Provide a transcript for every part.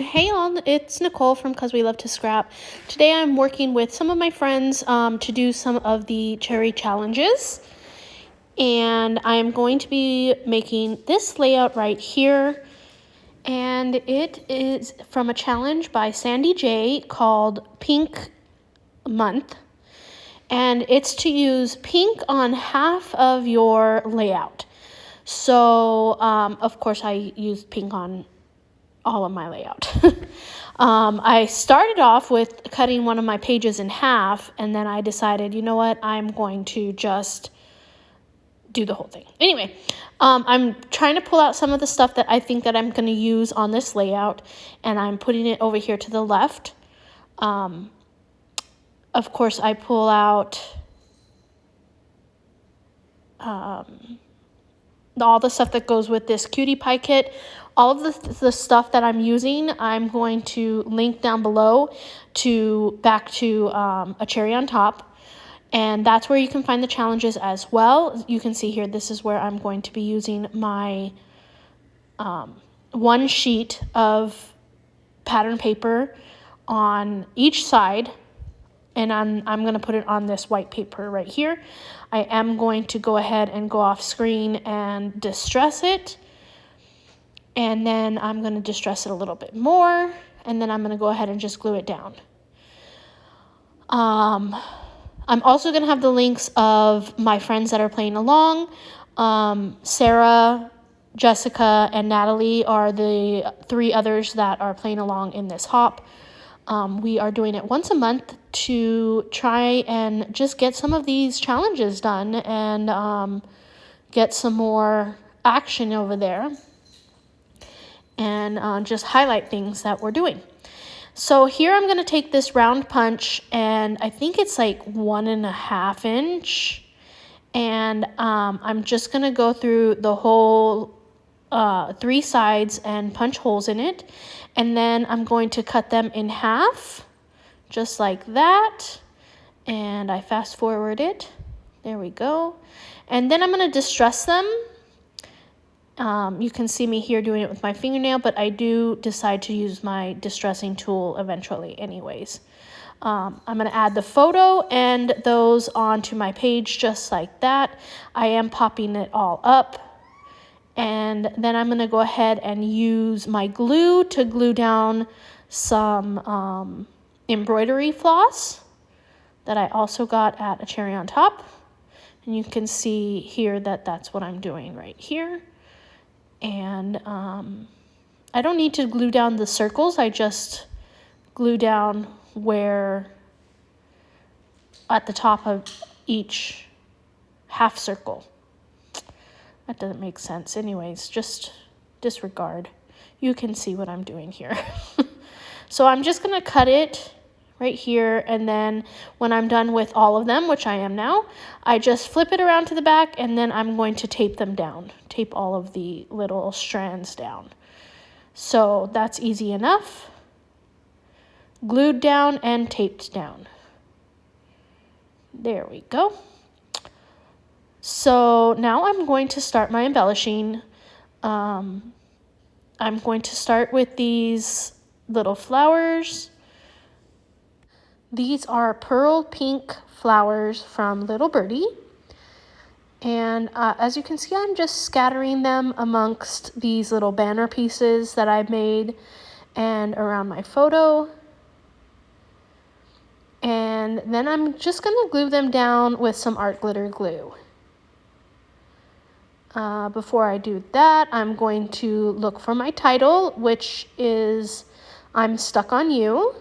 Hey all, it's Nicole from Cause We Love to Scrap. Today I'm working with some of my friends to do some of the cherry challenges. And I'm going to be making this layout right here. And it is from a challenge by Sandy J called Pink Month. And it's to use pink on half of your layout. So, of course, I used pink on all of my layout. I started off with cutting one of my pages in half, and then I decided, you know what, I'm going to just do the whole thing. Anyway, I'm trying to pull out some of the stuff that I think that I'm going to use on this layout, and I'm putting it over here to the left. Of course, I pull out all the stuff that goes with this cutie pie kit. All of the stuff that I'm using, I'm going to link down below back to a cherry on top. And that's where you can find the challenges as well. You can see here, this is where I'm going to be using my one sheet of pattern paper on each side. And I'm going to put it on this white paper right here. I am going to go ahead and go off screen and distress it. And then I'm going to distress it a little bit more. And then I'm going to go ahead and just glue it down. I'm also going to have the links of my friends that are playing along. Sarah, Jessica, and Natalie are the three others that are playing along in this hop. We are doing it once a month to try and just get some of these challenges done and get some more action over there and just highlight things that we're doing. So here I'm going to take this round punch, and I think it's like 1.5 inch, and I'm just going to go through the whole 3 sides and punch holes in it. And then I'm going to cut them in half, just like that. And I fast forward it. There we go. And then I'm going to distress them. You can see me here doing it with my fingernail, but I do decide to use my distressing tool eventually anyways. I'm going to add the photo and those onto my page just like that. I am popping it all up. And then I'm going to go ahead and use my glue to glue down some embroidery floss that I also got at a cherry on top. And you can see here that that's what I'm doing right here. And I don't need to glue down the circles. I just glue down where at the top of each half circle. That doesn't make sense. Anyways, just disregard. You can see what I'm doing here. So I'm just going to cut it right here, and then when I'm done with all of them, which I am now, I just flip it around to the back, and then I'm going to tape them down. Tape all of the little strands down. So that's easy enough. Glued down and taped down. There we go. So now I'm going to start my embellishing. I'm going to start with these little flowers. These are pearl pink flowers from Little Birdie. And as you can see, I'm just scattering them amongst these little banner pieces that I've made and around my photo. And then I'm just going to glue them down with some art glitter glue. Before I do that, I'm going to look for my title, which is I'm Stuck on You.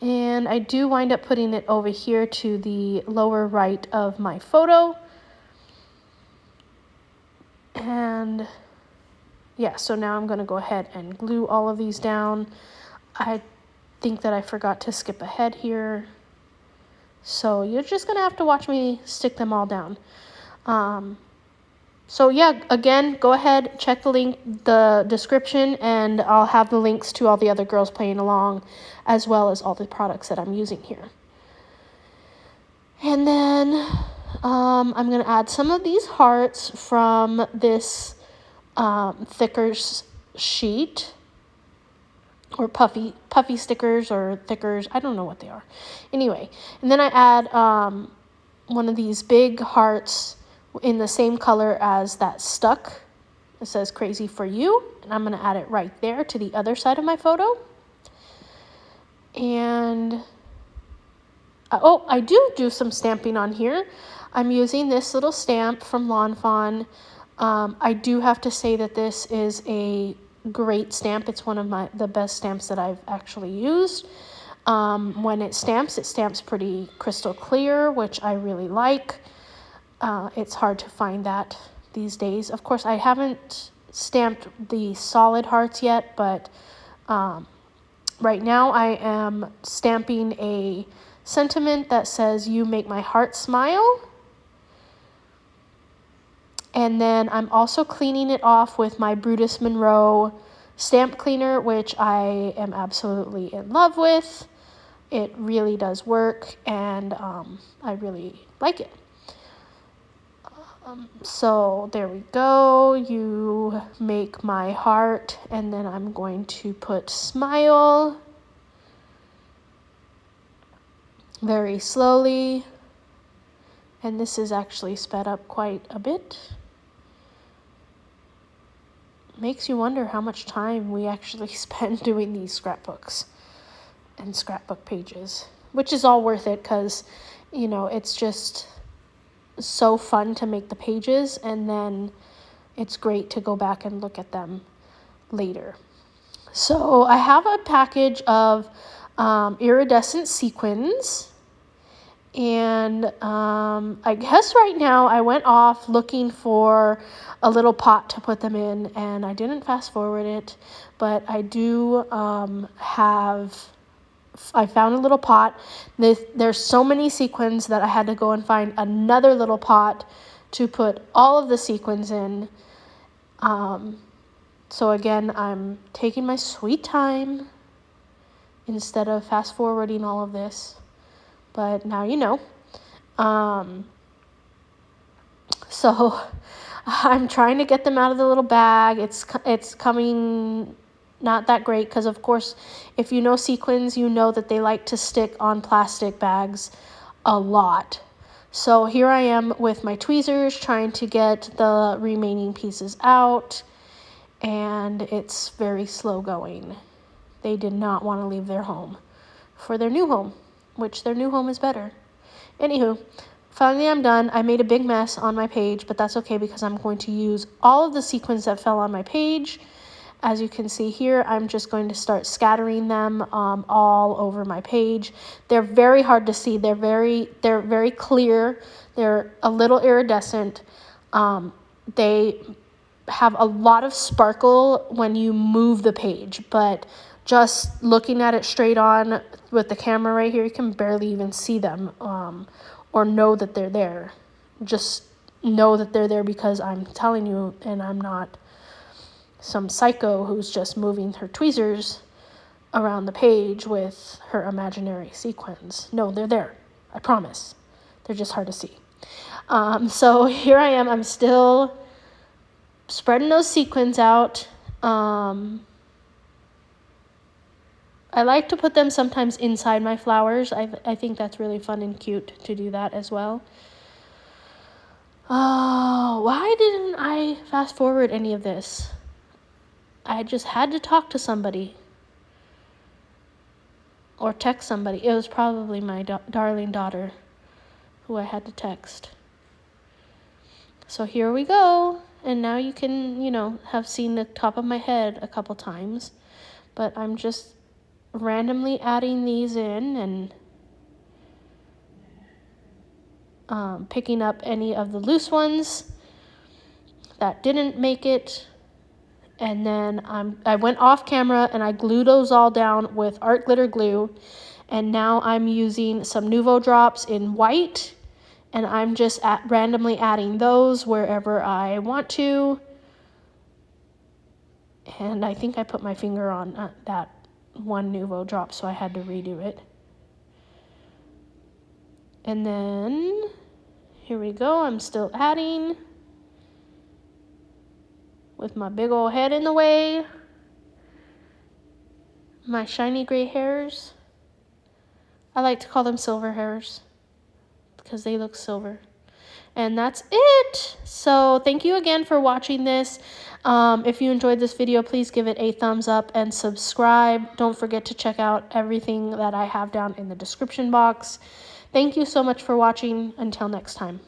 And I do wind up putting it over here to the lower right of my photo. And yeah, so now I'm going to go ahead and glue all of these down. I think that I forgot to skip ahead here. So you're just going to have to watch me stick them all down. So yeah, again, go ahead, check the description, and I'll have the links to all the other girls playing along, as well as all the products that I'm using here. And then I'm going to add some of these hearts from this thicker sheet, or puffy stickers or thickers. I don't know what they are. Anyway, and then I add one of these big hearts in the same color as that stuck. It says crazy for you, and I'm going to add it right there to the other side of my photo. And oh, I do some stamping on here. I'm using this little stamp from Lawn Fawn. I do have to say that this is a great stamp. It's one of the best stamps that I've actually used. When it stamps pretty crystal clear, which I really like. It's hard to find that these days. Of course, I haven't stamped the solid hearts yet, but right now I am stamping a sentiment that says, "You make my heart smile." And then I'm also cleaning it off with my Brutus Monroe stamp cleaner, which I am absolutely in love with. It really does work, and I really like it. So there we go. You make my heart, and then I'm going to put smile very slowly. And this is actually sped up quite a bit. Makes you wonder how much time we actually spend doing these scrapbooks and scrapbook pages, which is all worth it because, you know, it's just so fun to make the pages, and then it's great to go back and look at them later. So I have a package of iridescent sequins, and I guess right now I went off looking for a little pot to put them in, and I didn't fast forward it, but I do I found a little pot. There's so many sequins that I had to go and find another little pot to put all of the sequins in. So again, I'm taking my sweet time instead of fast forwarding all of this. But now you know. So I'm trying to get them out of the little bag. It's coming not that great because, of course, if you know sequins, you know that they like to stick on plastic bags a lot. So here I am with my tweezers trying to get the remaining pieces out, and it's very slow going. They did not want to leave their home for their new home, which their new home is better. Anywho, finally I'm done. I made a big mess on my page, but that's okay because I'm going to use all of the sequins that fell on my page. As you can see here, I'm just going to start scattering them all over my page. They're very hard to see. They're very clear. They're a little iridescent. They have a lot of sparkle when you move the page, but just looking at it straight on with the camera right here, you can barely even see them or know that they're there. Just know that they're there because I'm telling you, and I'm not some psycho who's just moving her tweezers around the page with her imaginary sequins. No, they're there. I promise. They're just hard to see. So here I am. I'm still spreading those sequins out. I like to put them sometimes inside my flowers. I think that's really fun and cute to do that as well. Oh, why didn't I fast forward any of this? I just had to talk to somebody or text somebody. It was probably my darling daughter who I had to text. So here we go. And now you can, have seen the top of my head a couple times. But I'm just randomly adding these in and picking up any of the loose ones that didn't make it. And then I went off camera and I glued those all down with art glitter glue. And now I'm using some Nuvo drops in white. And I'm just randomly adding those wherever I want to. And I think I put my finger on that one Nuvo drop, so I had to redo it. And then here we go. I'm still adding with my big old head in the way. my shiny gray hairs. I like to call them silver hairs because they look silver. And that's it. So thank you again for watching this. If you enjoyed this video, please give it a thumbs up and subscribe. Don't forget to check out everything that I have down in the description box. Thank you so much for watching. Until next time.